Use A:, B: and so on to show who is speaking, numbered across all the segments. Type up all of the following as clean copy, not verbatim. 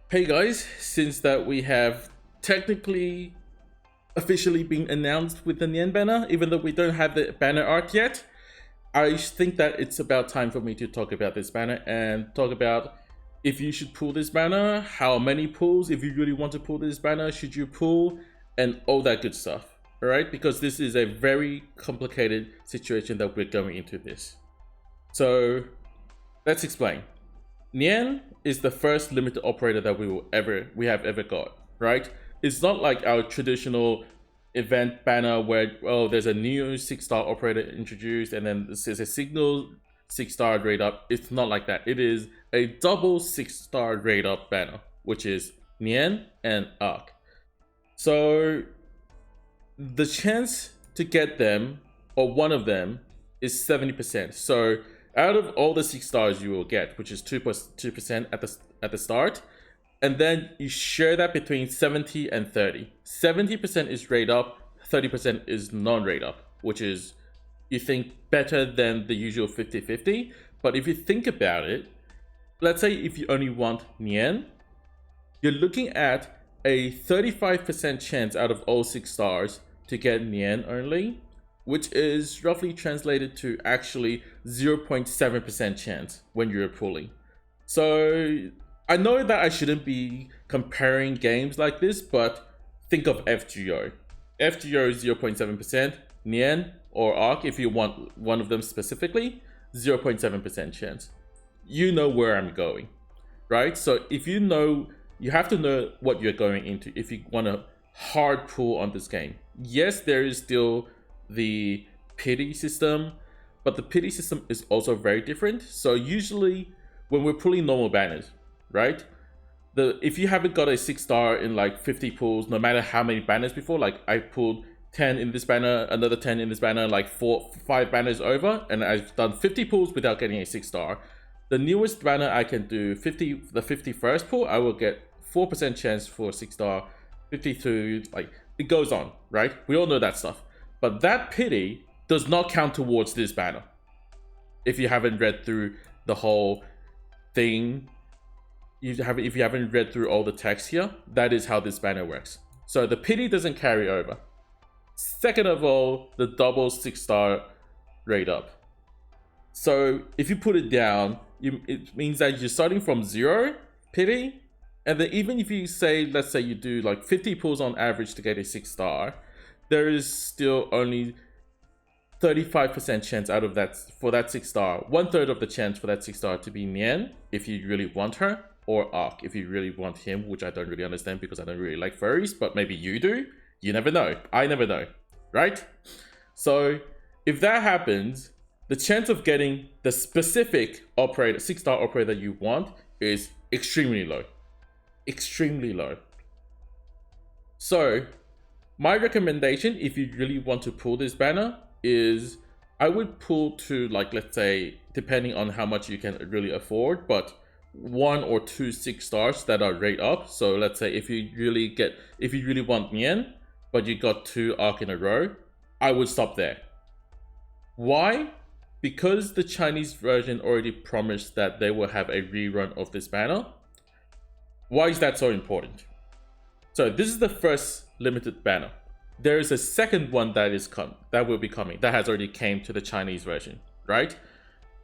A: Hey guys, since that we have technically officially been announced with the Nian banner, even though we don't have the banner art yet, I think that it's about time for me to talk about this banner and talk about if you should pull this banner, how many pulls, if you really want to pull this banner, should you pull, and all that good stuff. Alright, because this is a very complicated situation that we're going into this. So let's explain. Nian is the first limited operator that we have ever got, right? It's not like our traditional event banner where there's a new 6-star operator introduced and then there's a signal 6-star rate up. It's not like that. It is a double 6-star rate up banner, which is Nian and Ark. So the chance to get them or one of them is 70%. So out of all the 6 stars you will get, which is 2% at the start, and then you share that between 70 and 30. 70% is rate up, 30% is non-rate up, which is, you think, better than the usual 50-50. But if you think about it, let's say if you only want Nian, you're looking at a 35% chance out of all 6 stars to get Nian only, which is roughly translated to actually 0.7% chance when you're pulling. So I know that I shouldn't be comparing games like this, but think of FGO. FGO is 0.7%, Nian or Ark, if you want one of them specifically, 0.7% chance. You know where I'm going, right? So if you know, you have to know what you're going into if you want to hard pull on this game. Yes, there is still the pity system, but the pity system is also very different. So usually when we're pulling normal banners, right, if you haven't got a 6-star in like 50 pulls, no matter how many banners before, like I pulled 10 in this banner, another 10 in this banner, like 5 banners over, and I've done 50 pulls without getting a 6-star. The newest banner I can do the 51st pull, I will get 4% chance for 6-star, 52, like it goes on, right? We all know that stuff. But that pity does not count towards this banner. If you haven't read through the whole thing, if you haven't read through all the text here, that is how this banner works. So the pity doesn't carry over. Second of all, the double 6-star rate up. So if you put it down, it means that you're starting from 0 pity, and then even if you say, let's say you do like 50 pulls on average to get a 6-star, there is still only 35% chance out of that for that 6-star. 1/3 of the chance for that 6-star to be Nian if you really want her, or Ark if you really want him, which I don't really understand because I don't really like furries, but maybe you do. You never know. I never know, right? So if that happens, the chance of getting the specific operator, 6-star operator you want is extremely low. Extremely low. So my recommendation, if you really want to pull this banner, is I would pull to, like, let's say, depending on how much you can really afford, but 1 or 2 6-stars that are rate up. So let's say if you really want Nian, but you got 2 Ark in a row, I would stop there. Why? Because the Chinese version already promised that they will have a rerun of this banner. Why is that so important? So this is the first limited banner. There is a second one that will be coming, that has already came to the Chinese version, right?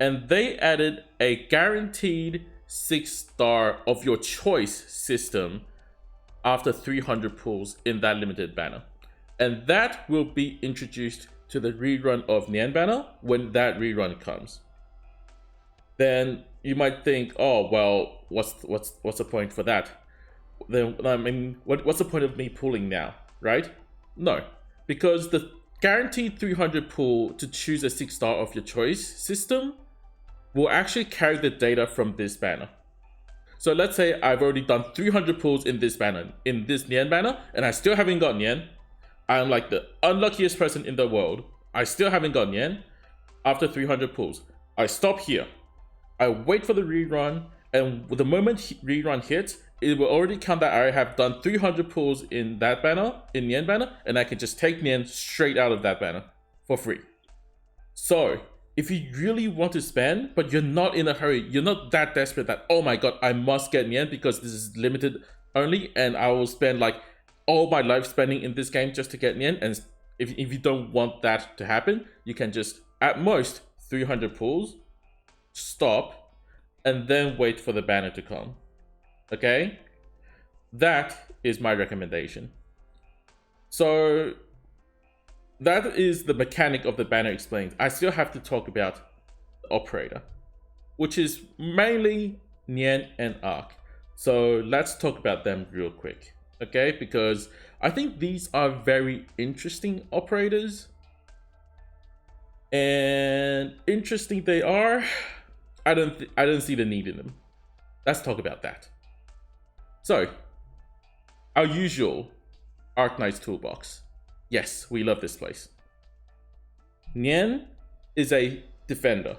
A: And they added a guaranteed 6-star of your choice system after 300 pulls in that limited banner. And that will be introduced to the rerun of Nian banner when that rerun comes. Then you might think, oh well, what's the point for that? Then I mean, what's the point of me pulling now, right? No, because the guaranteed 300 pull to choose a 6-star of your choice system will actually carry the data from this banner. So let's say I've already done 300 pulls in this banner, in this Nian banner, and I still haven't got Nian. I'm like the unluckiest person in the world. I still haven't got Nian. After 300 pulls, I stop here. I wait for the rerun, and the moment rerun hits, it will already count that I have done 300 pulls in that banner, in Nian banner, and I can just take Nian straight out of that banner for free. So if you really want to spend, but you're not in a hurry, you're not that desperate that, oh my god, I must get Nian because this is limited only, and I will spend like all my life spending in this game just to get Nian. And if you don't want that to happen, you can just, at most, 300 pulls, stop, and then wait for the banner to come. Okay? That is my recommendation. So that is the mechanic of the banner explained. I still have to talk about the operator, which is mainly Nian and Ark. So let's talk about them real quick, okay? Because I think these are very interesting operators. And interesting they are. I don't see the need in them. Let's talk about that. So, our usual Arknights toolbox. Yes, we love this place. Nian is a defender,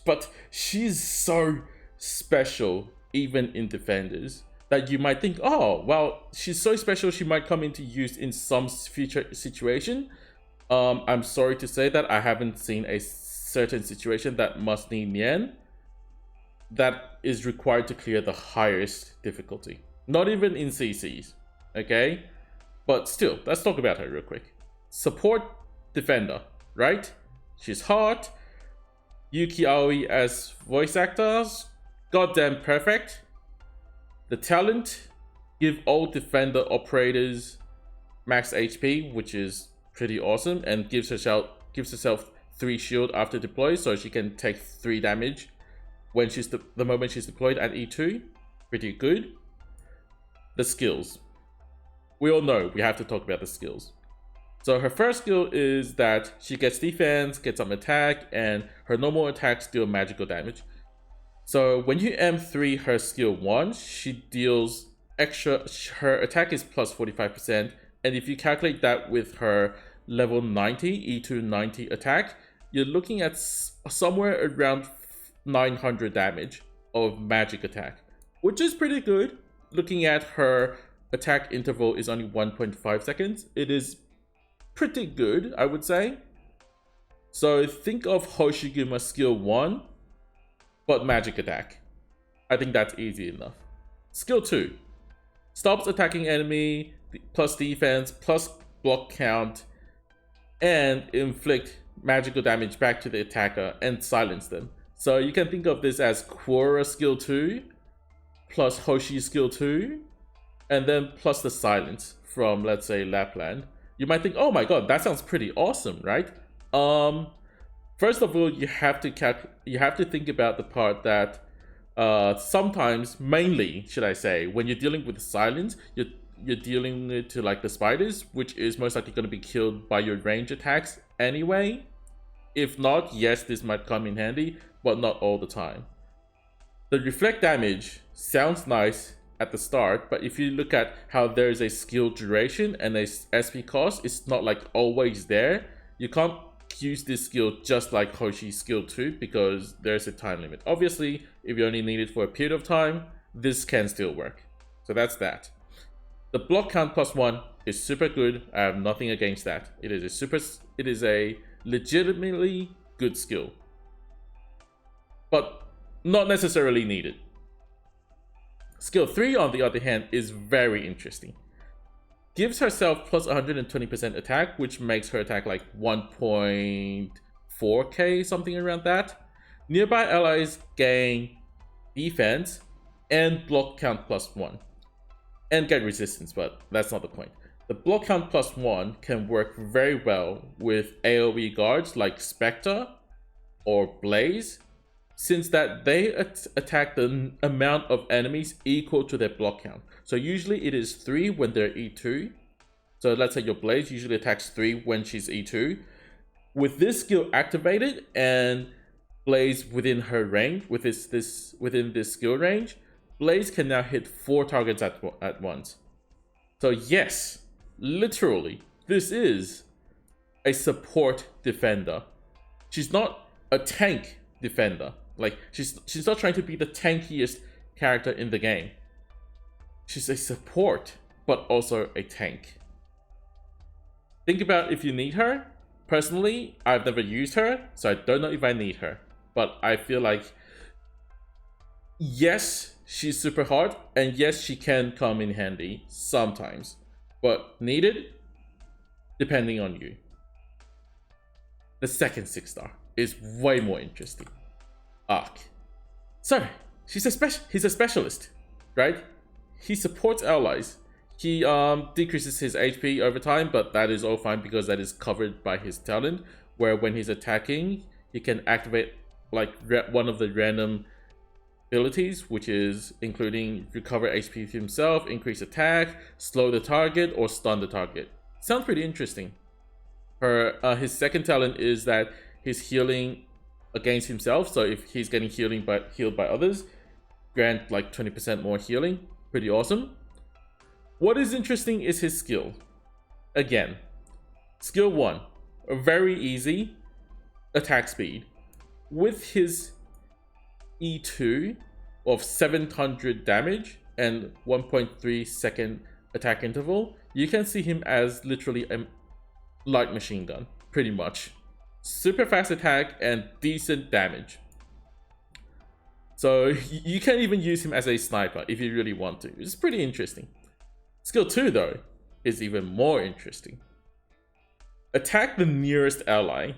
A: but she's so special even in defenders that you might think, oh, well, she's so special she might come into use in some future situation. I'm sorry to say that I haven't seen a certain situation that must need Nian that is required to clear the highest difficulty. Not even in CCs, okay? But still, let's talk about her real quick. Support defender, right? She's hot. Yuki Aoi as voice actors, goddamn perfect. The talent, give all defender operators max HP, which is pretty awesome, and gives herself 3 shield after deploy, so she can take 3 damage when she's the moment she's deployed at E2. Pretty good. The skills. We all know we have to talk about the skills. So her first skill is that she gets defense, gets some attack, and her normal attacks deal magical damage. So when you M3 her skill 1, she deals extra, her attack is plus 45%, and if you calculate that with her level 90, E2 90 attack, you're looking at somewhere around 900 damage of magic attack, which is pretty good. Looking at her attack interval is only 1.5 seconds. It is pretty good, I would say. So think of Hoshiguma skill 1, but magic attack. I think that's easy enough. Skill 2, stops attacking enemy, plus defense, plus block count, and inflict magical damage back to the attacker and silence them. So you can think of this as Quora skill 2, plus Hoshi skill 2, and then plus the silence from, let's say, Lapland. You might think, oh my god, that sounds pretty awesome, right? First of all, you have to think about the part that sometimes, mainly, should I say, when you're dealing with silence, you're dealing to like the spiders, which is most likely going to be killed by your range attacks anyway. If not, yes, this might come in handy, but not all the time. The reflect damage sounds nice at the start, but if you look at how there is a skill duration and a SP cost, it's not like always there. You can't use this skill just like Hoshi's skill 2 because there's a time limit. Obviously, if you only need it for a period of time, this can still work. So that's that. The block count plus 1 is super good. I have nothing against that. It is a legitimately good skill, but not necessarily needed. Skill 3, on the other hand, is very interesting. Gives herself plus 120% attack, which makes her attack like 1.4k, something around that. Nearby allies gain defense and block count plus 1. And get resistance, but that's not the point. The block count plus 1 can work very well with AoE guards like Spectre or Blaze, since that they attack the amount of enemies equal to their block count. So usually it is 3 when they're E2. So let's say your Blaze usually attacks 3 when she's E2. With this skill activated and Blaze within her range, within this skill range, Blaze can now hit 4 targets at once. So yes, literally, this is a support defender. She's not a tank defender. Like, she's not trying to be the tankiest character in the game. She's a support, but also a tank. Think about if you need her, Personally, I've never used her, so I don't know if I need her. But I feel like, yes, she's super hard, and yes, she can come in handy sometimes. But needed, depending on you. The second 6-star is way more interesting. Ark. So, he's a specialist, right? He supports allies. He decreases his HP over time, but that is all fine because that is covered by his talent, where when he's attacking, he can activate like one of the random abilities, which is including recover HP to himself, increase attack, slow the target, or stun the target. Sounds pretty interesting. His second talent is that he's healing against himself, so if he's getting healed by others, grant like 20% more healing. Pretty awesome. What is interesting is his skill. Again, skill 1, very easy attack speed. With his E2 of 700 damage and 1.3 second attack interval, you can see him as literally a light machine gun, pretty much. Super fast attack and decent damage. So you can even use him as a sniper if you really want to. It's pretty interesting. Skill 2 though is even more interesting. Attack the nearest ally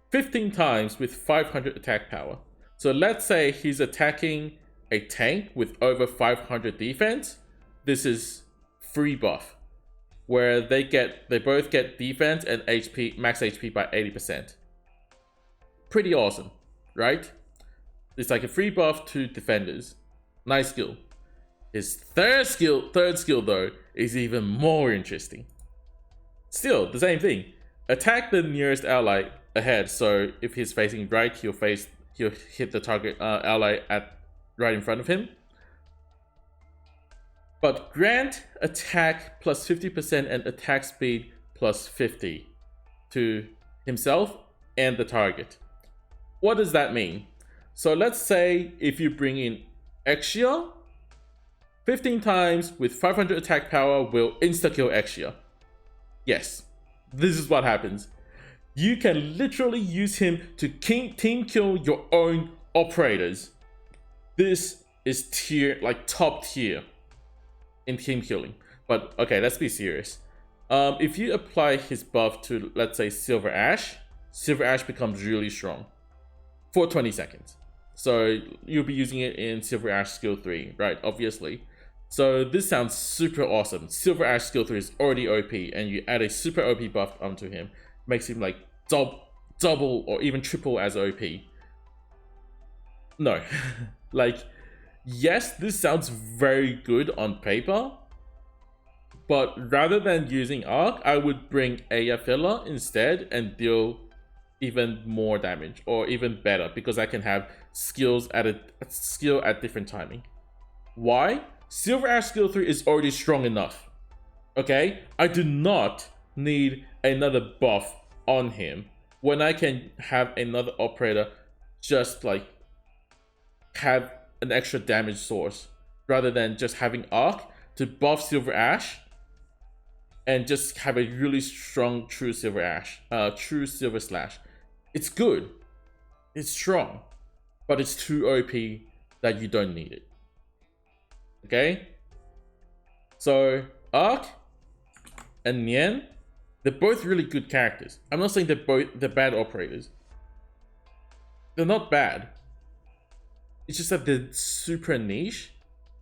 A: 15 times with 500 attack power. So let's say he's attacking a tank with over 500 defense. This is free buff, where they both get defense and HP, max HP by 80%. Pretty awesome, right? It's like a free buff to defenders. Nice skill. His third skill though is even more interesting. Still the same thing. Attack the nearest ally ahead. So if he's facing right, he'll hit the target ally right in front of him. But grant attack plus 50% and attack speed plus 50 to himself and the target. What does that mean? So let's say if you bring in Exia, 15 times with 500 attack power will insta-kill Exia. Yes, this is what happens. You can literally use him to team kill your own operators. This is top tier in team killing. But okay, let's be serious. If you apply his buff to, let's say, Silver Ash becomes really strong for 20 seconds. So you'll be using it in Silver Ash skill 3, right? Obviously. So this sounds super awesome. Silver Ash skill 3 is already OP, and you add a super OP buff onto him. Makes him like double or even triple as OP. No. Like, yes, this sounds very good on paper, but rather than using Arc, I would bring Aya Filler instead and deal even more damage, or even better, because I can have skills at a skill at different timing. Why? Silver Ash skill 3 is already strong enough. Okay? I do not need another buff on him when I can have another operator just like have an extra damage source, rather than just having Arc to buff Silver Ash and just have a really strong true Silver Ash, true Silver Slash. It's good, it's strong, but it's too OP that you don't need it. Okay? So Arc and Nian, they're both really good characters. I'm not saying they're bad operators. They're not bad. It's just that they're super niche.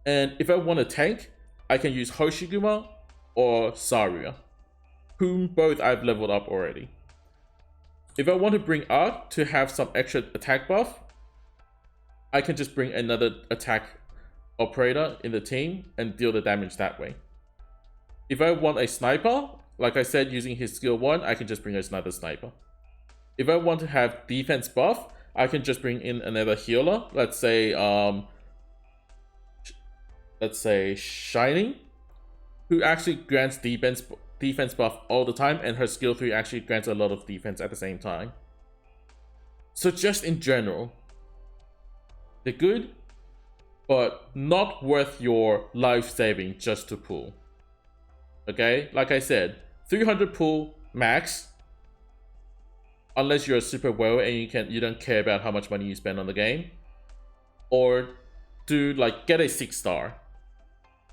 A: And if I want a tank, I can use Hoshiguma or Saria, whom both I've leveled up already. If I want to bring Arc to have some extra attack buff, I can just bring another attack operator in the team and deal the damage that way. If I want a sniper, like I said, using his skill 1, I can just bring another sniper. If I want to have defense buff, I can just bring in another healer. Let's say Shining, who actually grants defense buff all the time, and her skill 3 actually grants a lot of defense at the same time. So just in general, they're good, but not worth your life saving just to pull. Okay, like I said, 300 pull max, unless you're super well and you don't care about how much money you spend on the game. Or do like get a 6-star.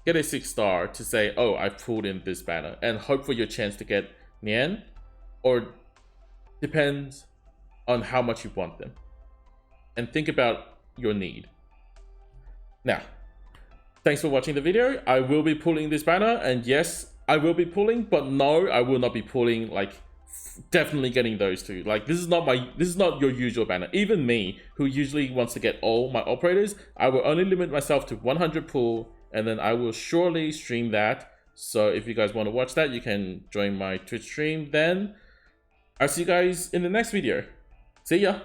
A: Get a 6-star to say, oh, I pulled in this banner, and hope for your chance to get Nian, or depends on how much you want them. And think about your need. Now, thanks for watching the video. I will be pulling this banner, and yes, I will be pulling, but no, I will not be pulling like definitely getting those two. Like this is not your usual banner. Even me, who usually wants to get all my operators, I will only limit myself to 100 pull, and then I will surely stream that. So if you guys want to watch that, you can join my Twitch stream then. I'll see you guys in the next video. See ya.